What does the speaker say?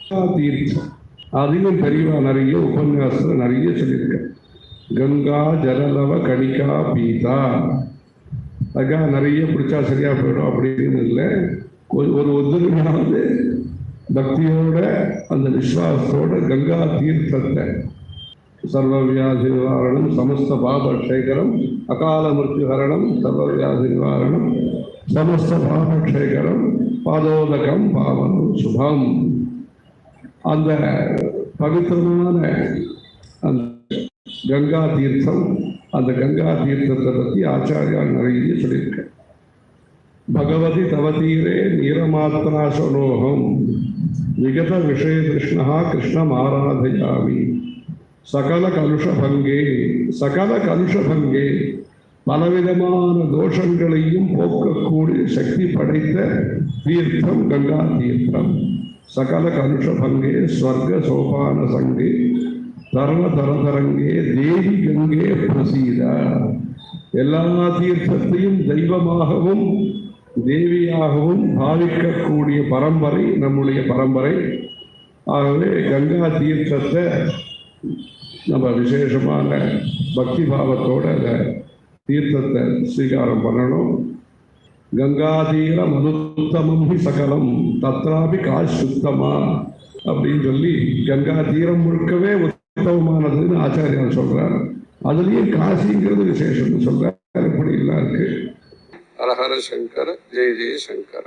தீர்த்தம் அதிலும் பெரியவா நிறைய உபன்யாசத்தில் நிறைய சொல்லியிருக்க. கங்கா ஜலலவ கணிகா பீதா, அதுக்காக நிறைய பிடிச்சா சரியா போயிடும் அப்படின்னு இல்லை. ஒரு ஒத்துழையாவது பக்தியோட அந்த விஸ்வாசத்தோட கங்கா தீர்த்தத்தை சர்வவியாதி நிவாரணம் சமஸ்த பாபக்ஷேகரம் அகால மிருத்யுஹரணம் சர்வவியாதி நிவாரணம் சமஸ்த பாபக்ஷேகரம் பாதோதகம் பாவனம் சுபம். அந்த பவித்திரமான அந்த கங்கா தீர்த்தம், அந்த கங்கா தீர்த்தத்தை பற்றி ஆச்சாரியா நிறைய சொல்லியிருக்க. பகவதி தவதீரே நீரமாத்ராசனோகம் விகத விஷய கிருஷ்ணா கிருஷ்ணம் ஆராதயாமி சகல கலுஷபங்கே சகல கலுஷபங்கே, பலவிதமான தோஷங்களையும் போக்கக்கூடிய சக்தி படைத்த தீர்த்தம் கங்கா தீர்த்தம். சகல கலுஷபங்கே ஸ்வர்க சோபான சங்கே தர்ம தரதரங்கே தேவி கங்கே பிரசீத. எல்லா தீர்த்தத்தையும் தெய்வமாகவும் தேவியாகவும் பாவிக்கக்கூடிய பரம்பரை நம்முடைய பரம்பரை. ஆகவே கங்கா தீர்த்தத்தை நம்ம விசேஷமான பக்தி பாவத்தோட அந்த தீர்த்தத்தை ஸ்வீகாரம் பண்ணணும். கங்காதீர மதுத்தமம் சகலம் தத்ராபி காசுத்தமா அப்படின்னு சொல்லி கங்கா தீரம் முழுக்கவே உத்தமமானதுன்னு ஆச்சாரியார் சொல்றார். அதுலேயும் காசிங்கிறது விசேஷம்னு சொல்றார். இப்படி எல்லாம் இருக்கு. ஹர ஹர சங்கர, ஜெய ஜெய சங்கர.